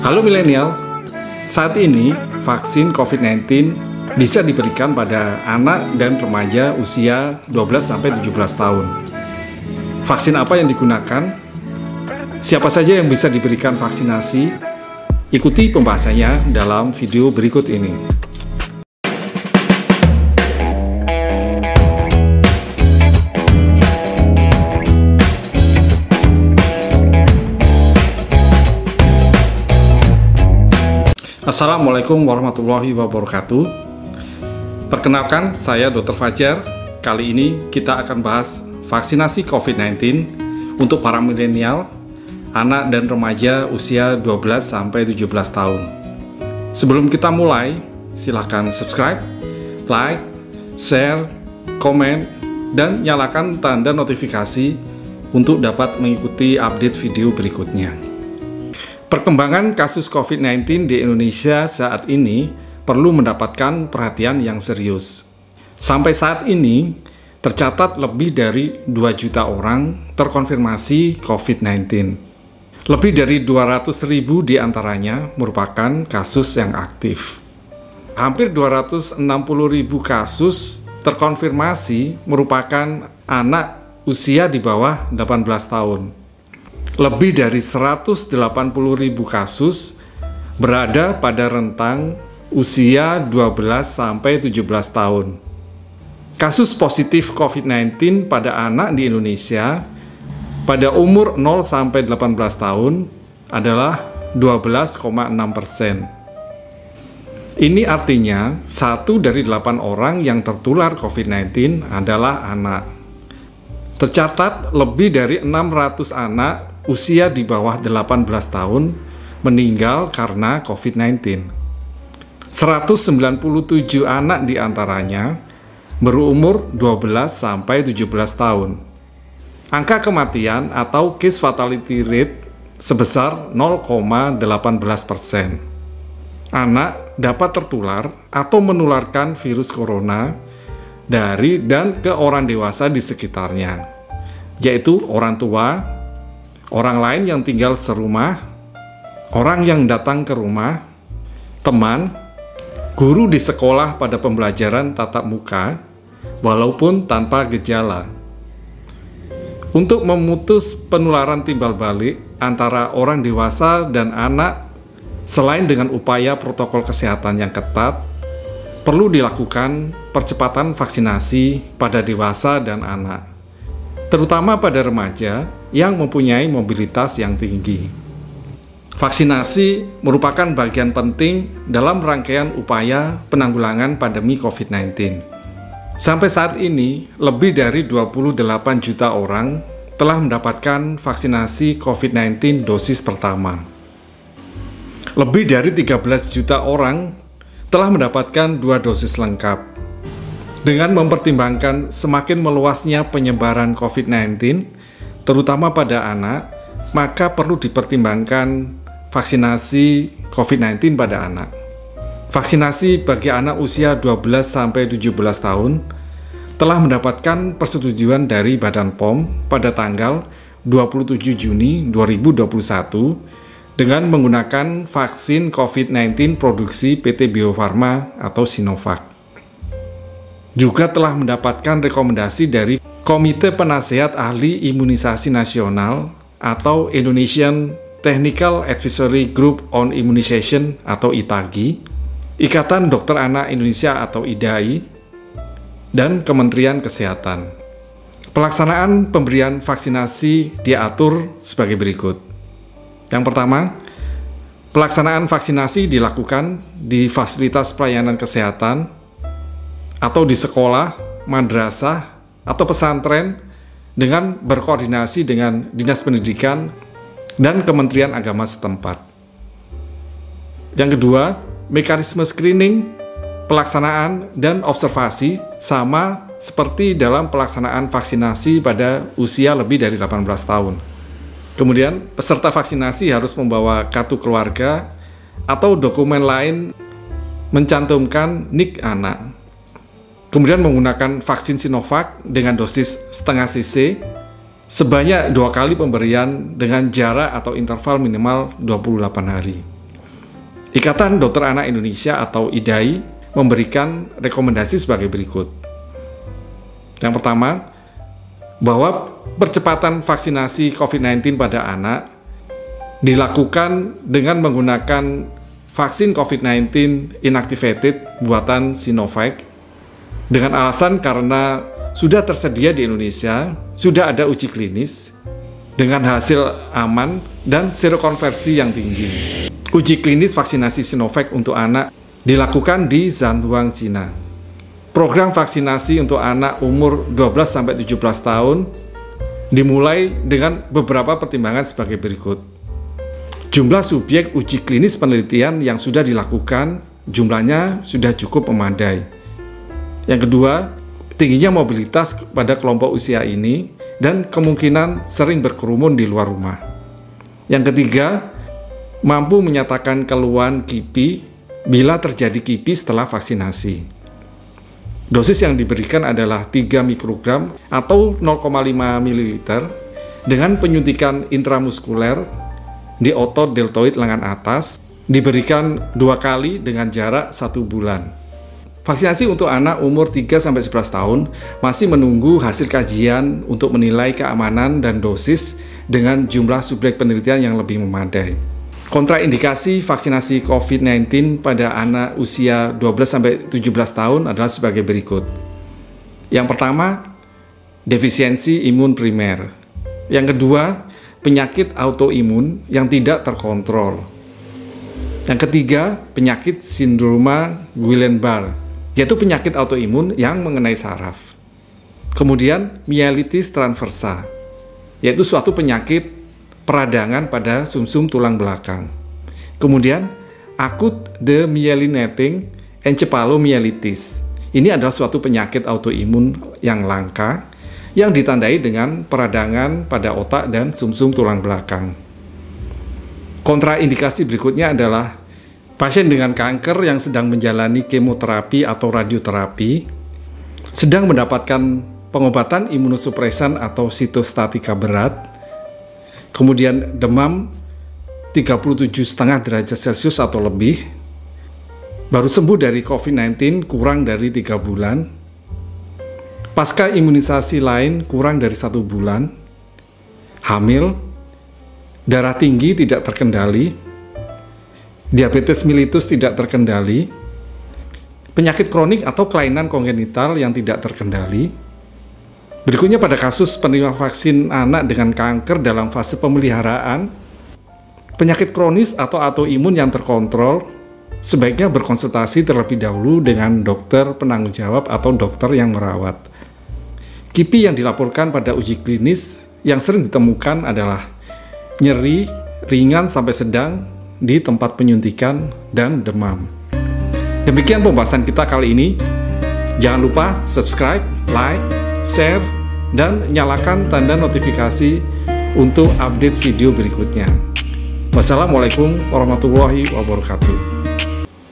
Halo milenial, saat ini vaksin COVID-19 bisa diberikan pada anak dan remaja usia 12-17 tahun. Vaksin apa yang digunakan? Siapa saja yang bisa diberikan vaksinasi? Ikuti pembahasannya dalam video berikut ini. Assalamualaikum warahmatullahi wabarakatuh. Perkenalkan, saya Dr. Fajar. Kali ini kita akan bahas vaksinasi COVID-19 untuk para milenial, anak dan remaja usia 12-17 tahun. Sebelum kita mulai, silakan subscribe, like, share, komen, dan nyalakan tanda notifikasi untuk dapat mengikuti update video berikutnya. Perkembangan kasus COVID-19 di Indonesia saat ini perlu mendapatkan perhatian yang serius. Sampai saat ini, tercatat lebih dari 2 juta orang terkonfirmasi COVID-19. Lebih dari 200.000 diantaranya merupakan kasus yang aktif. Hampir 260.000 kasus terkonfirmasi merupakan anak usia di bawah 18 tahun. Lebih dari 180.000 kasus berada pada rentang usia 12-17 tahun. Kasus positif COVID-19 pada anak di Indonesia pada umur 0-18 tahun adalah 12,6%. Ini artinya 1 dari 8 orang yang tertular COVID-19 adalah anak. Tercatat lebih dari 600 anak usia di bawah 18 tahun meninggal karena COVID-19. 197 anak diantaranya berumur 12-17 tahun. Angka kematian atau case fatality rate sebesar 0,18%. Anak dapat tertular atau menularkan virus corona dari dan ke orang dewasa di sekitarnya, yaitu orang tua, orang lain yang tinggal serumah, orang yang datang ke rumah, teman, guru di sekolah pada pembelajaran tatap muka, walaupun tanpa gejala. Untuk memutus penularan timbal balik antara orang dewasa dan anak, selain dengan upaya protokol kesehatan yang ketat, perlu dilakukan percepatan vaksinasi pada dewasa dan anak, terutama pada remaja yang mempunyai mobilitas yang tinggi. Vaksinasi merupakan bagian penting dalam rangkaian upaya penanggulangan pandemi COVID-19. Sampai saat ini, lebih dari 28 juta orang telah mendapatkan vaksinasi COVID-19 dosis pertama. Lebih dari 13 juta orang telah mendapatkan 2 dosis lengkap. Dengan mempertimbangkan semakin meluasnya penyebaran COVID-19, terutama pada anak, maka perlu dipertimbangkan vaksinasi COVID-19 pada anak. Vaksinasi bagi anak usia 12-17 tahun telah mendapatkan persetujuan dari Badan POM pada tanggal 27 Juni 2021 dengan menggunakan vaksin COVID-19 produksi PT Bio Farma atau Sinovac. Juga telah mendapatkan rekomendasi dari Komite Penasehat Ahli Imunisasi Nasional atau Indonesian Technical Advisory Group on Immunization atau ITAGI, Ikatan Dokter Anak Indonesia atau IDAI, dan Kementerian Kesehatan. Pelaksanaan pemberian vaksinasi diatur sebagai berikut. Yang pertama, pelaksanaan vaksinasi dilakukan di fasilitas pelayanan kesehatan atau di sekolah, madrasah, atau pesantren dengan berkoordinasi dengan Dinas Pendidikan dan Kementerian Agama setempat. Yang kedua, mekanisme screening, pelaksanaan, dan observasi sama seperti dalam pelaksanaan vaksinasi pada usia lebih dari 18 tahun. Kemudian, peserta vaksinasi harus membawa kartu keluarga atau dokumen lain mencantumkan NIK anak. Kemudian menggunakan vaksin Sinovac dengan dosis setengah cc sebanyak 2 kali pemberian dengan jarak atau interval minimal 28 hari. Ikatan Dokter Anak Indonesia atau IDAI memberikan rekomendasi sebagai berikut. Yang pertama, bahwa percepatan vaksinasi COVID-19 pada anak dilakukan dengan menggunakan vaksin COVID-19 inactivated buatan Sinovac dengan alasan karena sudah tersedia di Indonesia, sudah ada uji klinis dengan hasil aman dan serokonversi yang tinggi. Uji klinis vaksinasi Sinovac untuk anak dilakukan di Zhanjiang, Cina. Program vaksinasi untuk anak umur 12-17 tahun dimulai dengan beberapa pertimbangan sebagai berikut. Jumlah subjek uji klinis penelitian yang sudah dilakukan jumlahnya sudah cukup memadai. Yang kedua, tingginya mobilitas pada kelompok usia ini dan kemungkinan sering berkerumun di luar rumah. Yang ketiga, mampu menyatakan keluhan KIPI bila terjadi KIPI setelah vaksinasi. Dosis yang diberikan adalah 3 mikrogram atau 0,5 ml dengan penyuntikan intramuskuler di otot deltoid lengan atas, diberikan 2 kali dengan jarak 1 bulan. Vaksinasi untuk anak umur 3-11 tahun masih menunggu hasil kajian untuk menilai keamanan dan dosis dengan jumlah subjek penelitian yang lebih memadai. Kontraindikasi vaksinasi COVID-19 pada anak usia 12-17 tahun adalah sebagai berikut. Yang pertama, defisiensi imun primer. Yang kedua, penyakit autoimun yang tidak terkontrol. Yang ketiga, penyakit sindroma Guillain-Barré, yaitu penyakit autoimun yang mengenai saraf. Kemudian, mielitis transversa, yaitu suatu penyakit peradangan pada sumsum tulang belakang. Kemudian, akut demyelinating encephalomyelitis. Ini adalah suatu penyakit autoimun yang langka yang ditandai dengan peradangan pada otak dan sumsum tulang belakang. Kontraindikasi berikutnya adalah pasien dengan kanker yang sedang menjalani kemoterapi atau radioterapi, sedang mendapatkan pengobatan imunosupresan atau sitostatika berat, kemudian demam 37,5 derajat Celcius atau lebih, baru sembuh dari COVID-19 kurang dari 3 bulan, pasca imunisasi lain kurang dari 1 bulan, hamil, darah tinggi tidak terkendali, diabetes mellitus tidak terkendali, penyakit kronik atau kelainan kongenital yang tidak terkendali. Berikutnya pada kasus penerima vaksin anak dengan kanker dalam fase pemeliharaan, penyakit kronis atau autoimun yang terkontrol, sebaiknya berkonsultasi terlebih dahulu dengan dokter penanggung jawab atau dokter yang merawat. KIPI yang dilaporkan pada uji klinis yang sering ditemukan adalah nyeri ringan sampai sedang di tempat penyuntikan dan demam. Demikian pembahasan kita kali ini. Jangan lupa subscribe, like, share, dan nyalakan tanda notifikasi untuk update video berikutnya. Wassalamualaikum warahmatullahi wabarakatuh.